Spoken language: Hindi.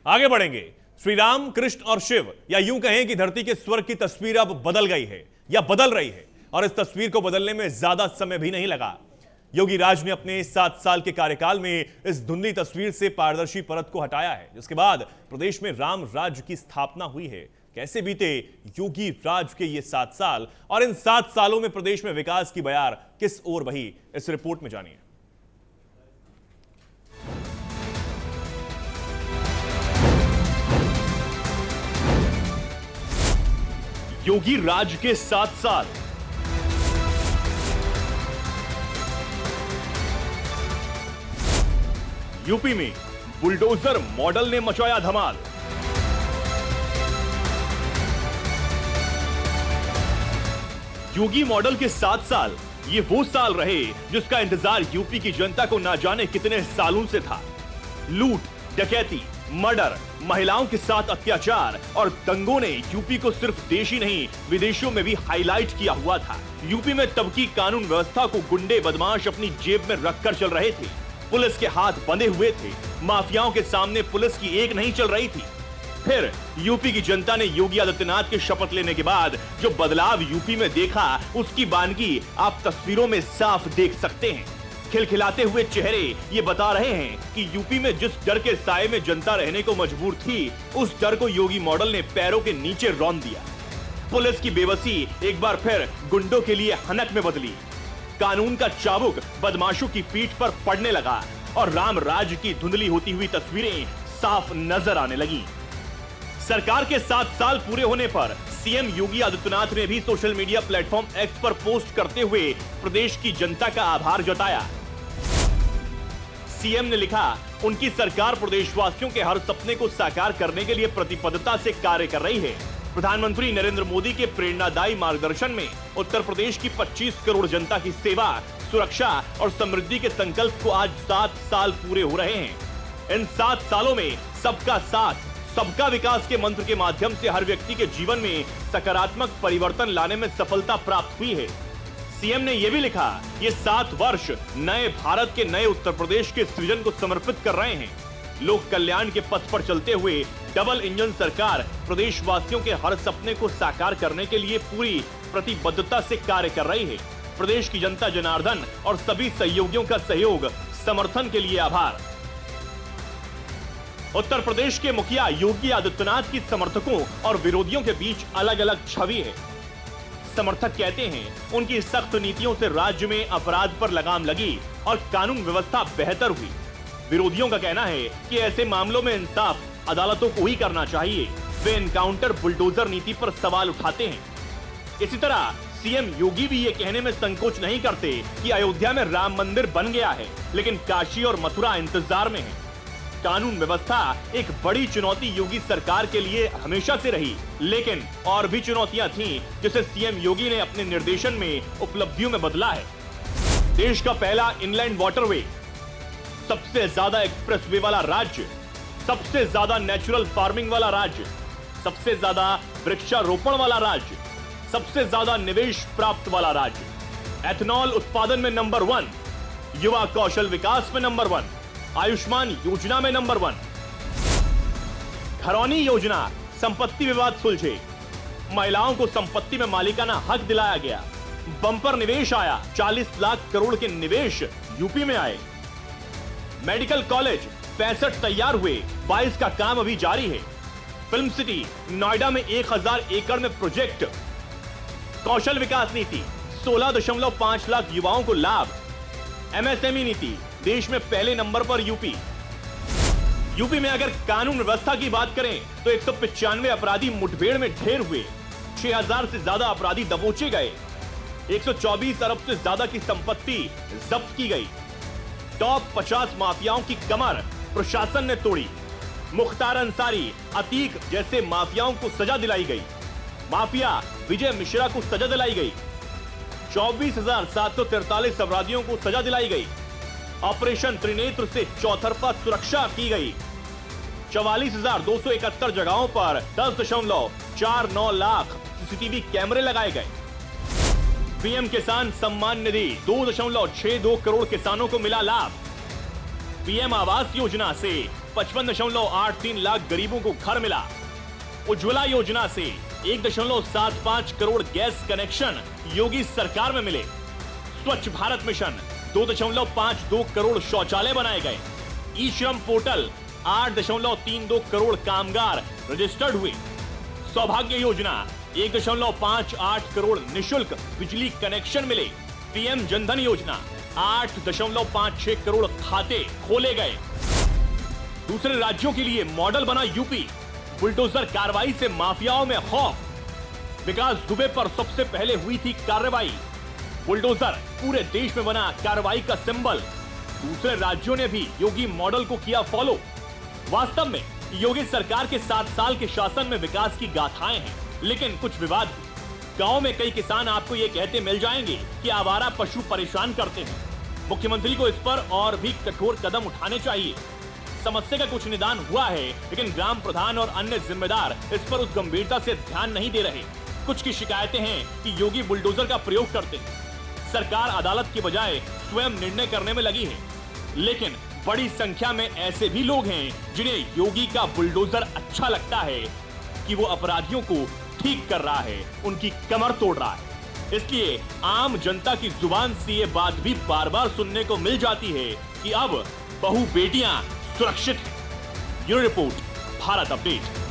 आगे बढ़ेंगे। श्री राम, कृष्ण और शिव, या यूं कहें कि धरती के स्वर्ग की तस्वीर अब बदल गई है या बदल रही है, और इस तस्वीर को बदलने में ज्यादा समय भी नहीं लगा। योगी राज ने अपने 7 साल के कार्यकाल में इस धुंधली तस्वीर से पारदर्शी परत को हटाया है, जिसके बाद प्रदेश में राम राज्य की स्थापना हुई है। कैसे बीते योगी राज के ये 7 साल, और इन 7 सालों में प्रदेश में विकास की बयार किस ओर बही, इस रिपोर्ट में जानिए। योगी राज के 7 साल। यूपी में बुलडोजर मॉडल ने मचाया धमाल। योगी मॉडल के 7 साल, ये वो साल रहे जिसका इंतजार यूपी की जनता को ना जाने कितने सालों से था। लूट, डकैती, मर्डर, महिलाओं के साथ अत्याचार और दंगों ने यूपी को सिर्फ देश ही नहीं विदेशों में भी हाईलाइट किया हुआ था। यूपी में तब की कानून व्यवस्था को गुंडे बदमाश अपनी जेब में रखकर चल रहे थे। पुलिस के हाथ बंधे हुए थे। माफियाओं के सामने पुलिस की एक नहीं चल रही थी। फिर यूपी की जनता ने योगी आदित्यनाथ के शपथ लेने के बाद जो बदलाव यूपी में देखा, उसकी बानगी आप तस्वीरों में साफ देख सकते हैं। खिलखिलाते हुए चेहरे ये बता रहे हैं कि यूपी में जिस डर के साए में जनता रहने को मजबूर थी, उस डर को योगी मॉडल ने पैरों के नीचे रौंद दिया। पुलिस की बेबसी एक बार फिर गुंडों के लिए हनक में बदली। कानून का चाबुक बदमाशों की पीठ पर पड़ने लगा और राम राज्य की धुंधली होती हुई तस्वीरें साफ नजर आने लगी। सरकार के 7 साल पूरे होने पर सीएम योगी आदित्यनाथ ने भी सोशल मीडिया प्लेटफॉर्म एक्स पर पोस्ट करते हुए प्रदेश की जनता का आभार जताया। सीएम ने लिखा, उनकी सरकार प्रदेशवासियों के हर सपने को साकार करने के लिए प्रतिबद्धता से कार्य कर रही है। प्रधानमंत्री नरेंद्र मोदी के प्रेरणादायी मार्गदर्शन में उत्तर प्रदेश की 25 करोड़ जनता की सेवा, सुरक्षा और समृद्धि के संकल्प को आज 7 साल पूरे हो रहे हैं। इन 7 सालों में सबका साथ, सबका विकास के मंत्र के माध्यम से हर व्यक्ति के जीवन में सकारात्मक परिवर्तन लाने में सफलता प्राप्त हुई है। सीएम ने यह भी लिखा, ये 7 वर्ष नए भारत के नए उत्तर प्रदेश के सृजन को समर्पित कर रहे हैं। लोक कल्याण के पथ पर चलते हुए डबल इंजन सरकार प्रदेशवासियों के हर सपने को साकार करने के लिए पूरी प्रतिबद्धता से कार्य कर रही है। प्रदेश की जनता जनार्दन और सभी सहयोगियों का सहयोग, समर्थन के लिए आभार। उत्तर प्रदेश के मुखिया योगी आदित्यनाथ की समर्थकों और विरोधियों के बीच अलग अलग छवि है। समर्थक कहते हैं, उनकी सख्त नीतियों से राज्य में अपराध पर लगाम लगी और कानून व्यवस्था बेहतर हुई। विरोधियों का कहना है कि ऐसे मामलों में इंसाफ अदालतों को ही करना चाहिए। वे एनकाउंटर बुलडोजर नीति पर सवाल उठाते हैं। इसी तरह सीएम योगी भी ये कहने में संकोच नहीं करते कि अयोध्या में राम मंदिर बन गया है, लेकिन काशी और मथुरा इंतजार में है। कानून व्यवस्था एक बड़ी चुनौती योगी सरकार के लिए हमेशा से रही, लेकिन और भी चुनौतियां थीं, जिसे सीएम योगी ने अपने निर्देशन में उपलब्धियों में बदला है। देश का पहला इनलैंड वाटरवे, सबसे ज्यादा एक्सप्रेसवे वाला राज्य, सबसे ज्यादा नेचुरल फार्मिंग वाला राज्य, सबसे ज्यादा वृक्षारोपण वाला राज्य, सबसे ज्यादा निवेश प्राप्त वाला राज्य, एथेनॉल उत्पादन में नंबर 1, युवा कौशल विकास में नंबर 1, आयुष्मान योजना में नंबर 1, घरौनी योजना, संपत्ति विवाद सुलझे, महिलाओं को संपत्ति में मालिकाना हक दिलाया गया, बंपर निवेश आया, 40 लाख करोड़ के निवेश यूपी में आए। मेडिकल कॉलेज 65 तैयार हुए, 22 का काम अभी जारी है। फिल्म सिटी नोएडा में 1000 एकड़ में प्रोजेक्ट। कौशल विकास नीति 16.5 लाख युवाओं को लाभ। एमएसएमई नीति देश में पहले नंबर पर यूपी में अगर कानून व्यवस्था की बात करें तो 195 अपराधी मुठभेड़ में ढेर हुए, 6000 से ज्यादा अपराधी दबोचे गए, 124 अरब से ज्यादा की संपत्ति जब्त की गई। टॉप 50 माफियाओं की कमर प्रशासन ने तोड़ी। मुख्तार अंसारी, अतीक जैसे माफियाओं को सजा दिलाई गई। माफिया विजय मिश्रा को सजा दिलाई गई। 24,743 अपराधियों को सजा दिलाई गई। ऑपरेशन त्रिनेत्र से चौतरफा सुरक्षा की गई। 44,271 जगहों पर 10.49 लाख सीसीटीवी कैमरे लगाए गए। पीएम किसान सम्मान निधि 2.62 करोड़ किसानों को मिला लाभ। पीएम आवास योजना से 55.83 लाख गरीबों को घर मिला। उज्ज्वला योजना से 1.75 करोड़ गैस कनेक्शन योगी सरकार में मिले। स्वच्छ भारत मिशन 2.52 करोड़ शौचालय बनाए गए। ई श्रम पोर्टल 8.32 करोड़ कामगार रजिस्टर्ड हुए। सौभाग्य योजना 1.58 करोड़ निशुल्क बिजली कनेक्शन मिले। पीएम जनधन योजना 8.56 करोड़ खाते खोले गए। दूसरे राज्यों के लिए मॉडल बना यूपी। बुलडोजर कार्रवाई से माफियाओं में खौफ। विकास दुबे पर सबसे पहले हुई थी कार्रवाई। बुलडोजर पूरे देश में बना कार्रवाई का सिंबल। दूसरे राज्यों ने भी योगी मॉडल को किया फॉलो। वास्तव में योगी सरकार के 7 साल के शासन में विकास की गाथाएं हैं, लेकिन कुछ विवाद। गांव में कई किसान आपको ये कहते मिल जाएंगे कि आवारा पशु परेशान करते हैं। मुख्यमंत्री को इस पर और भी कठोर कदम उठाने चाहिए। समस्या का कुछ निदान हुआ है, लेकिन ग्राम प्रधान और अन्य जिम्मेदार इस पर उस गंभीरता से ध्यान नहीं दे रहे। कुछ की शिकायतें हैं कि योगी बुलडोजर का प्रयोग करते हैं। सरकार अदालत की बजाय स्वयं निर्णय करने में लगी है, लेकिन बड़ी संख्या में ऐसे भी लोग हैं जिन्हें योगी का बुलडोजर अच्छा लगता है कि वो अपराधियों को ठीक कर रहा है, उनकी कमर तोड़ रहा है। इसलिए आम जनता की जुबान से ये बात भी बार बार सुनने को मिल जाती है कि अब बहू बेटियां सुरक्षित हैं। Bureau report, Bharat update.